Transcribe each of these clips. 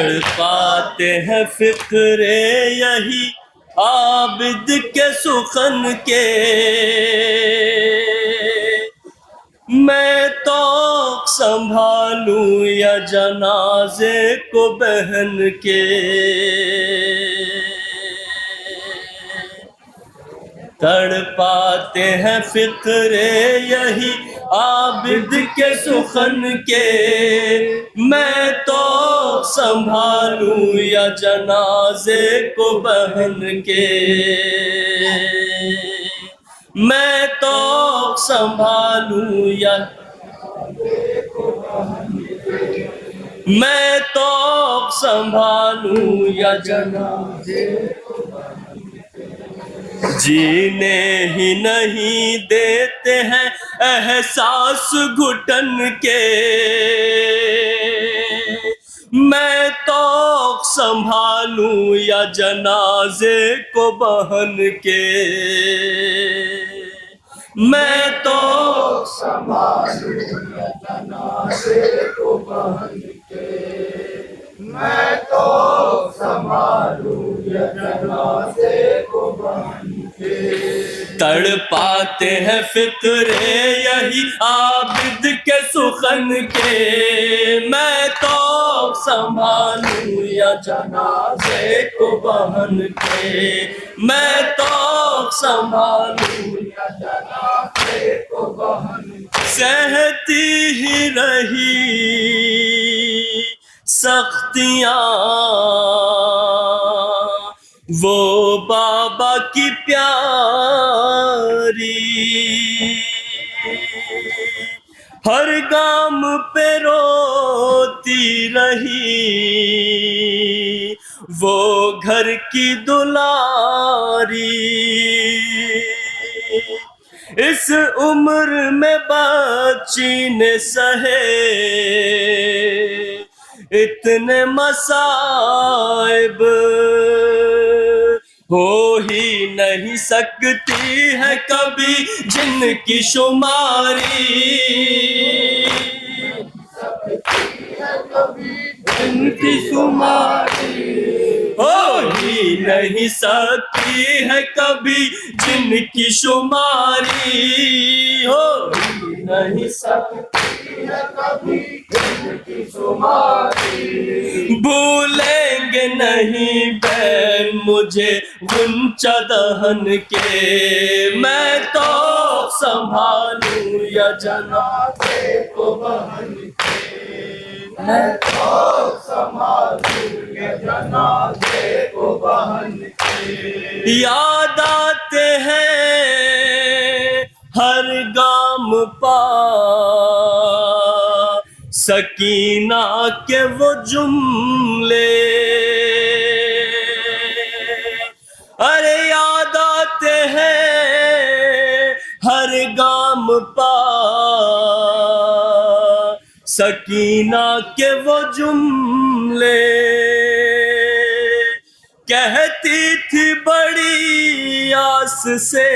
पाते हैं फिक्रे यही आबिद के सुखन के। मैं तो संभालूं या जनाजे को बहन के। तड़पाते हैं फिक्रे यही आबिद के सुखन के। मैं तो संभालूं या जनाजे को बहन के। मैं तो संभालूं या मैं तो संभालूं या जनाजे जीने ही नहीं देते हैं एहसास घुटन के। मैं तो संभालूं या जनाजे को बहन के। मैं तो संभालूं या जनाजे को बहन के। मैं तो संभालूं या जनाजे को बहन के। तड़पाते हैं फिक्रे यही आबिद के सुखन के। मैं तो संभालूं या जनाजे को बहन के। मैं तो संभालूं या जनाजे को बहन के। सहती ही रही सख्तियां वो बाबा की प्यारी। हर गाम पे रोती रही वो घर की दुलारी। इस उम्र में बच्ची ने सहे इतने मसाइब। हो ही नहीं सकती है कभी जिनकी शुमारी। जिनकी शुमारी हो ही नहीं सकती है कभी जिनकी शुमारी। हो ही नहीं सकती है कभी जिनकी शुमारी। भूलेंगे नहीं बैन मुझे गुंचा दहन के। मैं तो संभालूं या जनाजे को बहन के। मैं तो संभालूं या जनाजे को बहन के। याद आते हैं हर गाम पा सकीना के वो जुमले। अरे याद आते हैं हर गाम पा सकीना के वो जुमले। कहती थी बड़ी आस से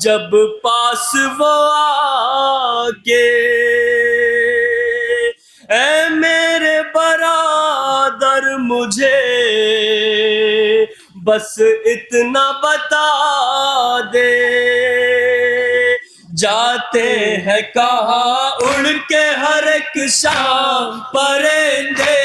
जब पास वो आके। ऐ मेरे बरादर मुझे बस इतना बता दे। जाते हैं कहाँ उड़ के हर एक शाम परिंदे।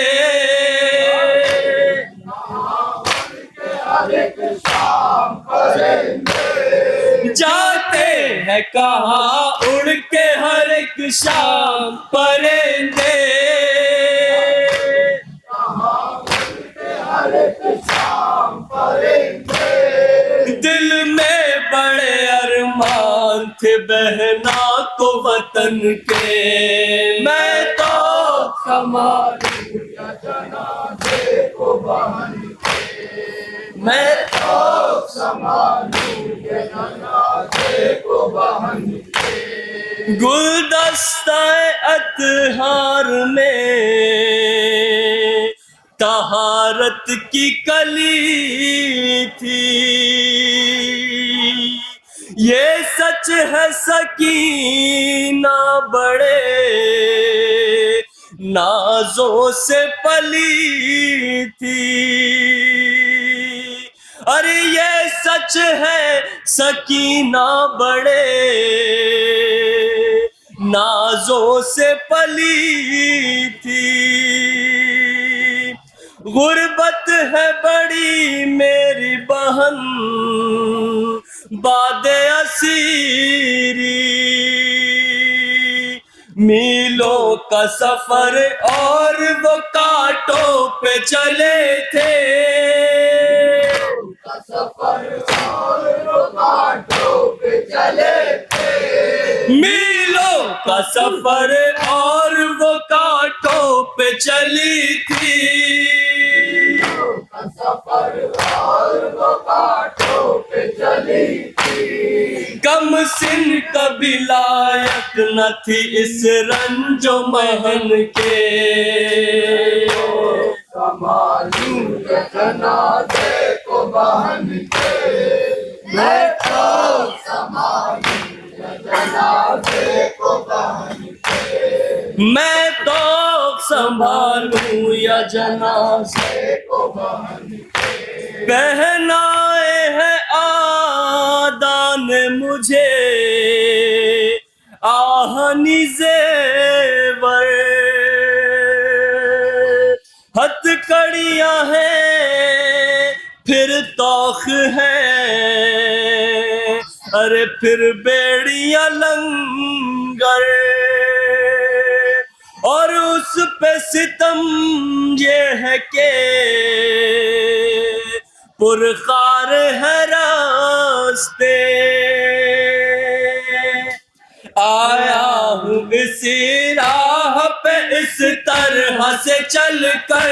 जाते हैं कहाँ उड़ के हर एक शाम परिंदे। दिल में बड़े अरमान थे बहना को वतन के। मैं तो संभालूं या जनाजे को बहन के। मैं तो संभालूं या जनाजे को बहन के। गुलदस्ता अतहार में तहारत की कली थी। ये सच है सकीना बड़े नाजों से पली थी। अरे ये सच है सकीना बड़े नाजों से पली थी। गुर्बत है बड़ी मेरी बहन बादे असीरी, मीलों का सफर और वो कांटों पे चले थे। मीलों का सफर और वो कांटों पे चली थी। कम सिन कभी लायक न थी इस रंजो महन के। जनाजे को बहन के मैं तो जनाजे को बहन के मैं तो संभालूं या जनाजे को बहन के। पहनाए है आदान मुझे आहनी ज़ेवर, हथकड़ियाँ हैं फिर तौख है, अरे फिर बेड़ियाँ लंगर, और उस पे सितम ये है के पुरखार है रास्ते। आया हूँ इसी राह पे इस तरह से चल कर,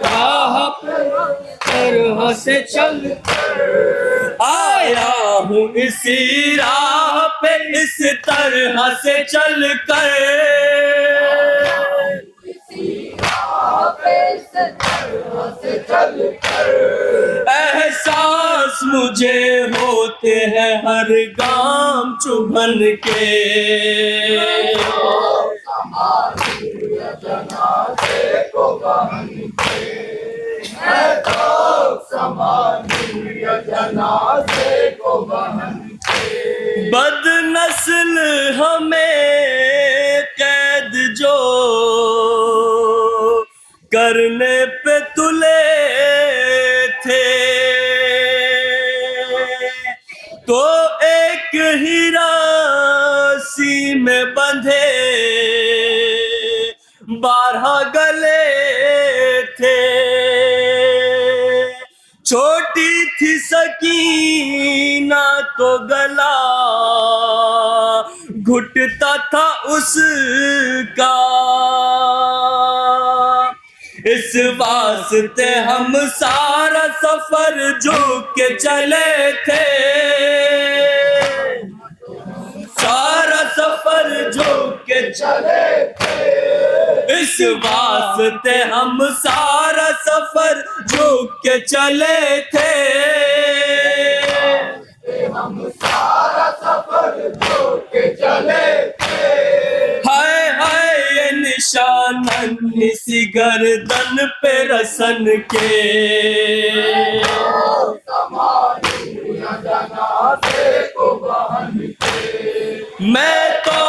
राह पे तरह से चल कर आया हूँ इसी राह पे इस तरह से चल कर। एहसास मुझे होते हैं हर गाम चुभन के। जनाजे को बहन के मैं तो संभालूं जनाजे को बहन के। बदनस्ल हमें कैद जो करने पे तुले थे, तो एक ही रस्सी में बंधे 12 गले थे। छोटी थी सकीना तो गला घुटता था उसका, इस वास्ते हम सारा सफर झुक के चले थे। सारा सफर झुक के चले थे, इस वास्ते हम सारा सफर झुक के चले थे। हम सारा सफर झुक के चले थे। हाय हाय ये निशान सी गर्दन पे रसन के, जनाजे को बहन के मैं तो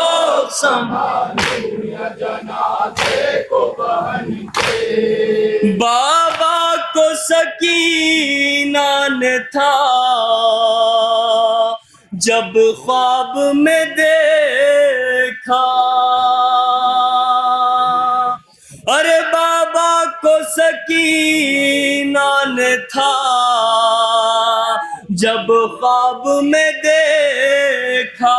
संभालूं जनाजे को बहन के। बाबा को सकीना ने था जब ख्वाब में देखा, अरे बाबा को सकीना ने था जब ख्वाब में देखा।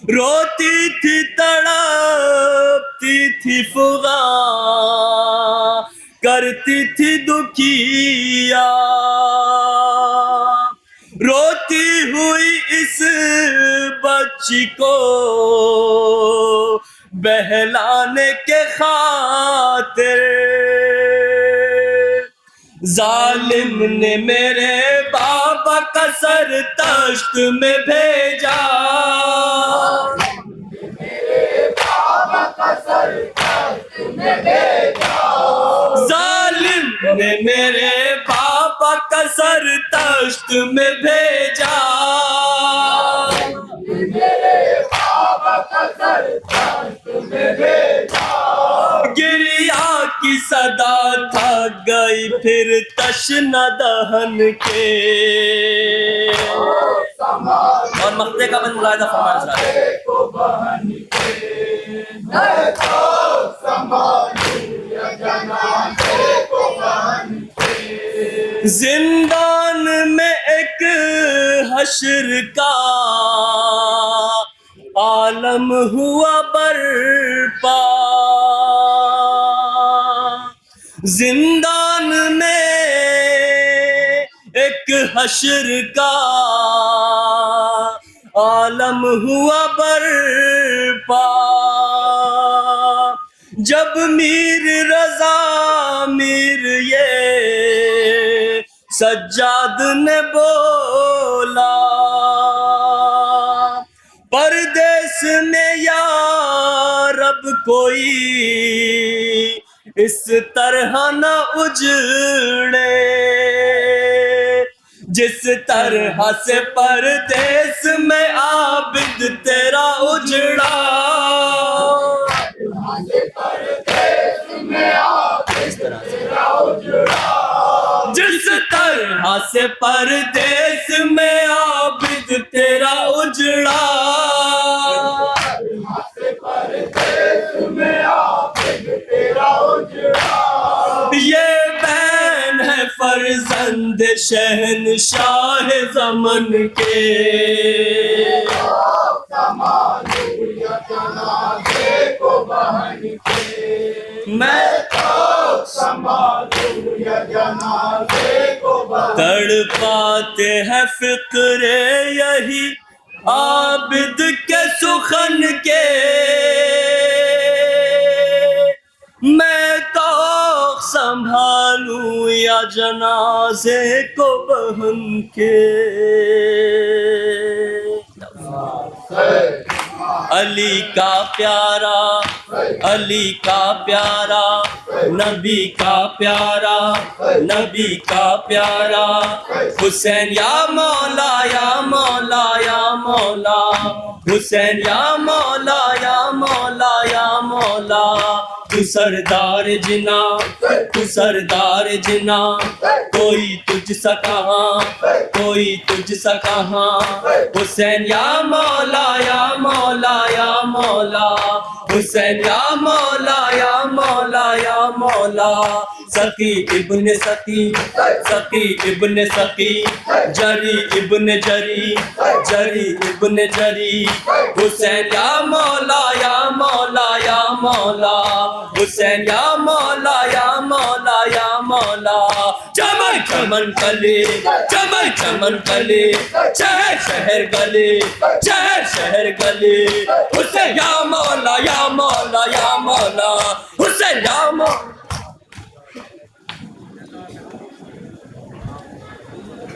रोती थी तड़पती थी फुगा करती थी दुखिया, रोती हुई इस बच्ची को बहलाने के खातिर जालिम ने मेरे बाबा का सर तश्त में भेजा। जालिम ने मेरे पापा का सर तख्त में भेजा, गिरिया की सदा थक गई फिर तशना दहन के। और मक्ते का बंद मुलाहिदा फरमाया जिंदान में एक हश्र का आलम हुआ बरपा, जिंदान में एक हश्र का आलम हुआ बरपा, जब मीर रजा मीर ये सज्जाद ने बोला, परदेस में या रब कोई इस तरह न उजड़े, जिस तरह से परदेस में आबिद तेरा उजड़ा, जिस तरह से परदेस में आबिद तेरा उजड़ा, ये बैन है फर्जंद शहनशाह ज़मन के, मैं तड़पाते हैं फिक्रे यही आबिद के सुखन के, मैं तो संभालूं या जनाजे को बहन के। अली का प्यारा, अली का प्यारा, नबी का प्यारा, नबी का प्यारा, हुसैन या मौला या मौला या मौला, हुसैन या मौला या मौला या मौला, तू सरदार जिना, तू सरदार जिना, कोई तुझ सा कहाँ, कोई तुझ सा कहाँ, हुसैन या मौला या मौला या मौला, हुसैन या मौला या मौला या मौला, सकी इब्ने सकी, सकी इब्ने सकी, जरी इब्ने जरी, जरी इब्ने जरी, हुसैन या मौला या मौला या मौला, हुसैन या मौला या मौला या मौला, चमन चमन कले, चमन चमन कले, शहर शहर गले, शहर शहर गले, हुसैन या मौला या मौला या मौला, हुसैन या मौला।